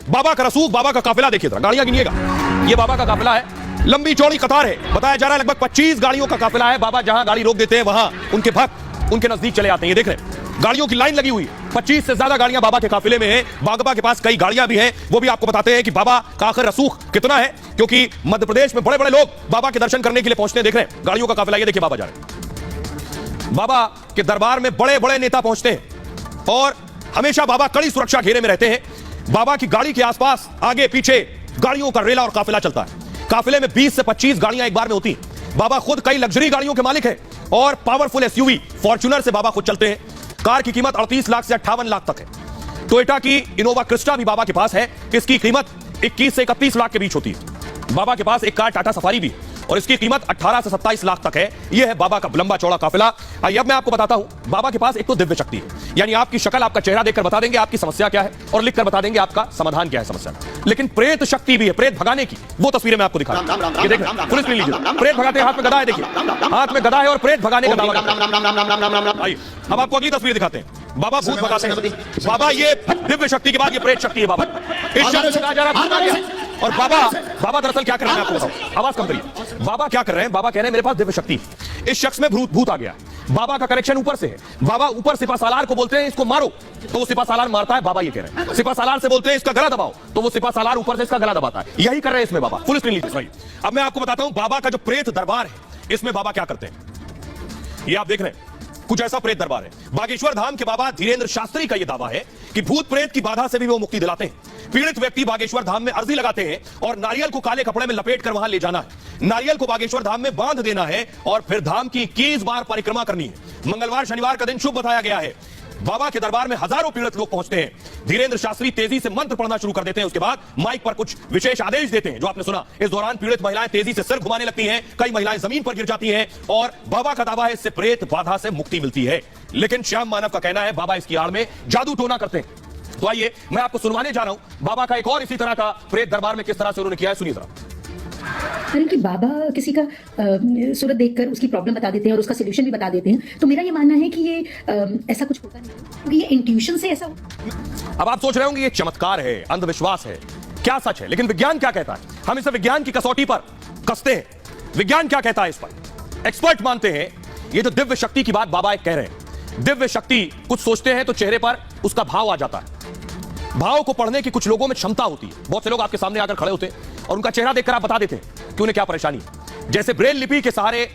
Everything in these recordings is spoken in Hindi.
बाबा का रसूख, बाबा का काफिला देखिए जरा, गाड़ियां गिनिएगा, ये बाबा का काफिला है, लंबी चौड़ी कतार है, बताया जा रहा है लगभग 25 गाड़ियों का काफिला है। बाबा जहां गाड़ी रोक देते हैं वहां उनके भक्त उनके नजदीक चले आते हैं। ये देख रहे हैं गाड़ियों की लाइन लगी हुई है, 25 से ज्यादा गाड़ियां बाबा के काफिले में है। बाबा के पास कई गाड़ियां भी हैं, वो भी आपको बताते हैं कि बाबा का आखिर रसूख कितना है, क्योंकि मध्य प्रदेश में बड़े बड़े लोग बाबा के दर्शन करने के लिए पहुंचते हैं। देख रहे हैं गाड़ियों का काफिला, ये देखिए बाबा जा रहे हैं। बाबा के दरबार में बड़े बड़े नेता पहुंचते हैं और हमेशा बाबा कड़ी सुरक्षा घेरे में रहते हैं। बाबा की गाड़ी के आसपास आगे पीछे गाड़ियों का रेला और काफिला चलता है। काफिले में 20 से 25 गाड़ियां एक बार में होती हैं। बाबा खुद कई लग्जरी गाड़ियों के मालिक हैं और पावरफुल एसयूवी फॉर्च्यूनर से बाबा खुद चलते हैं। कार की कीमत 38 लाख से 58 लाख तक है। टोयोटा की इनोवा क्रिस्टा भी बाबा के पास है, इसकी कीमत 21 से 31 लाख के बीच होती है। बाबा के पास एक कार टाटा सफारी भी है और इसकी कीमत 18 से 27 लाख तक है। यह है बाबा का लंबा चौड़ा काफिला। आइए अब मैं आपको बताता हूं, बाबा के पास एक तो दिव्य शक्ति है, यानी आपकी शक्ल, आपका चेहरा देखकर बता देंगे आपकी समस्या क्या है और लिखकर बता देंगे आपका समाधान क्या है समस्या का। लेकिन प्रेत शक्ति भी है, प्रेत भगाने की, वो तस्वीरें मैं आपको दिखा रहा हूं। ये देखिए, पुलिस ले लीजिए, प्रेत भगाते हैं, हाथ में गदा है, देखिए हाथ में गदा है और प्रेत भगाने का दावा करते हैं। आइए अब आपको अगली तस्वीर दिखाते हैं। बाबा भूत भगाते हैं। बाबा ये दिव्य शक्ति के बाद ये प्रेत शक्ति है। बाबा इस शख्स से कहा जा रहा है भूत आ गया। और बाबा दरअसल क्या कर रहे हैं आपको बताओ, आवाज कम करिए। बाबा क्या कर रहे हैं, बाबा कह रहे हैं मेरे पास दिव्य शक्ति है, इस शख्स में भूत आ गया है। बाबा का कनेक्शन ऊपर से है। बाबा ऊपर सिपा सालार को बोलते हैं इसको मारो, तो वो सिपा सालार मारता है, बाबा ये कह रहे हैं। सिपा सालार से बोलते हैं इसका गला दबाओ, तो वो सिपा सालार ऊपर से इसका गला दबाता है। यही कर रहे हैं इसमें बाबा। फुल स्क्रीन लीजिए। अब मैं आपको बताता हूं बाबा का जो प्रेत दरबार है इसमें बाबा क्या करते हैं। ये आप देख रहे हैं कुछ ऐसा प्रेत दरबार है। बागेश्वर धाम के बाबा धीरेन्द्र शास्त्री का यह दावा है कि भूत प्रेत की बाधा से भी वो मुक्ति दिलाते हैं। पीड़ित व्यक्ति बागेश्वर धाम में अर्जी लगाते हैं और नारियल को काले कपड़े में लपेट कर वहां ले जाना है। नारियल को बागेश्वर धाम में बांध देना है और फिर धाम की 21 बार परिक्रमा करनी है। मंगलवार शनिवार का दिन शुभ बताया गया है। बाबा के दरबार में हजारों पीड़ित लोग पहुंचते हैं। धीरेन्द्र शास्त्री तेजी से मंत्र पढ़ना शुरू कर देते हैं, उसके बाद माइक पर कुछ विशेष आदेश देते हैं जो आपने सुना। इस दौरान पीड़ित महिलाएं तेजी से सिर घुमाने लगती हैं, कई महिलाएं जमीन पर गिर जाती हैं और बाबा का दावा है इससे प्रेत बाधा से मुक्ति मिलती है। लेकिन श्याम मानव का कहना है बाबा इसकी आड़ में जादू टोना करते हैं। तो आइए मैं आपको सुनवाने जा रहा हूं बाबा का एक और इसी तरह का प्रेत दरबार में किस तरह से उन्होंने किया है, सुनिए जरा। अरे कि बाबा किसी का सूरत देखकर उसकी प्रॉब्लम बता देते हैं और उसका सोल्यूशन भी बता देते हैं, तो मेरा ये मानना है कि ये ऐसा कुछ होता नहीं है, क्योंकि ये इंट्यूशन से ऐसा होता। अब आप सोच रहे होंगे ये चमत्कार है, अंधविश्वास है, क्या सच है, लेकिन विज्ञान क्या कहता है? हम इसे विज्ञान की कसौटी पर कसते हैं। विज्ञान क्या कहता है इस पर? एक्सपर्ट मानते हैं ये जो दिव्य शक्ति की बात बाबा एक कह रहे हैं, दिव्य शक्ति कुछ सोचते हैं तो चेहरे पर उसका भाव आ जाता है। भाव को पढ़ने की कुछ लोगों में क्षमता होती है। बहुत से लोग आपके सामने आकर खड़े होते हैं और उनका चेहरा देखकर आप बता देते हैं कि उन्हें क्या परेशानी है। जैसे ब्रेल लिपि के सहारे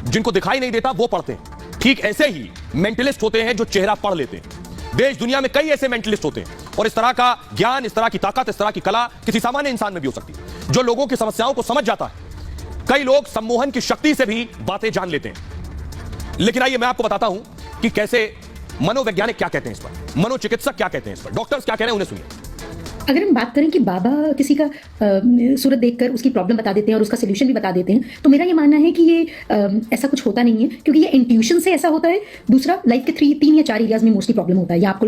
जिनको दिखाई नहीं देता वो पढ़ते हैं, ठीक ऐसे ही मेंटलिस्ट होते हैं जो चेहरा पढ़ लेते हैं। देश दुनिया में कई ऐसे मेंटलिस्ट होते हैं और इस तरह का ज्ञान, इस तरह की ताकत, इस तरह की कला किसी सामान्य इंसान में भी हो सकती है जो लोगों की समस्याओं को समझ जाता है। कई लोग सम्मोहन की शक्ति से भी बातें जान लेते हैं। लेकिन आइए मैं आपको बताता हूं कि कैसे मनोवैज्ञानिक क्या कहते हैं इस पर, मनोचिकित्सक क्या कहते हैं इस पर, डॉक्टर्स क्या कह रहे हैं, उन्हें सुनिए। अगर हम बात करें कि बाबा किसी का सूरत देखकर उसकी प्रॉब्लम बता देते हैं और उसका सोल्यूशन भी बता देते हैं, तो मेरा ये मानना है कि ये ऐसा कुछ होता नहीं है, क्योंकि ये इंट्यूशन से ऐसा होता है। दूसरा, लाइफ के 3 या 4 एरियाज में मोस्टली प्रॉब्लम होता है। या आपको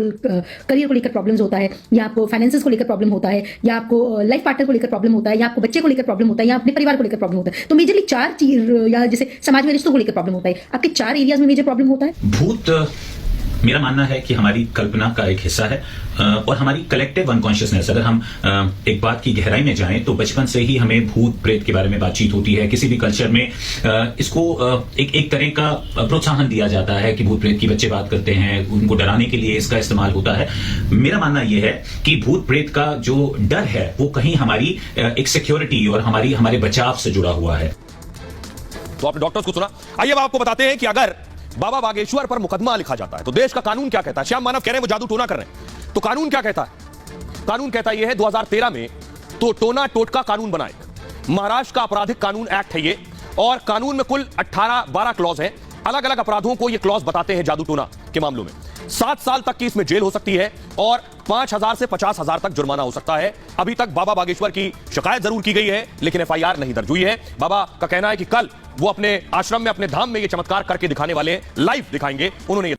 करियर को लेकर प्रॉब्लम्स होता है, या आपको फाइनेंसेस को लेकर प्रॉब्लम होता है, या आपको लाइफ पार्टनर को लेकर प्रॉब्लम होता है, या आपको बच्चे को लेकर प्रॉब्लम होता है, या अपने परिवार को लेकर प्रॉब्लम होता है। तो मेजरली 4 चीज, या जैसे समाज में रिश्तों को लेकर प्रॉब्लम होता है। आपके 4 एरियाज में मेजर प्रॉब्लम होता है। भूत मेरा मानना है कि हमारी कल्पना का एक हिस्सा है और हमारी कलेक्टिव अनकॉन्शियसनेस। अगर हम एक बात की गहराई में जाएं तो बचपन से ही हमें भूत प्रेत के बारे में बातचीत होती है। किसी भी कल्चर में इसको एक तरह का प्रोत्साहन दिया जाता है कि भूत प्रेत की बच्चे बात करते हैं, उनको डराने के लिए इसका इस्तेमाल होता है। मेरा मानना यह है कि भूत प्रेत का जो डर है वो कहीं हमारी एक सिक्योरिटी और हमारे बचाव से जुड़ा हुआ है। तो आपने डॉक्टर्स को सुना। आइए अब आपको बताते हैं कि अगर बाबा बागेश्वर पर मुकदमा लिखा जाता है तो देश का कानून क्या कहता है। श्याम मानव कह रहे हैं वो जादू टोना कर रहे हैं, तो कानून क्या कहता है? कानून कहता है, यह है 2013 में तो टोना टोटका कानून बना एक महाराष्ट्र का आपराधिक कानून एक्ट है ये, और कानून में कुल 18-12 क्लॉज है। अलग अलग अपराधों को ये क्लॉज बताते हैं जादू टोना के मामलों में। 7 साल तक की इसमें जेल हो सकती है और 5,000 से 50,000 तक जुर्माना हो सकता है। अभी तक बाबा बागेश्वर की शिकायत जरूर की गई है लेकिन एफआईआर नहीं दर्ज हुई है। बाबा का कहना है कि कल वो अपने आश्रम में, अपने धाम में ये चमत्कार करके दिखाने वाले हैं, लाइव दिखाएंगे। उन्होंने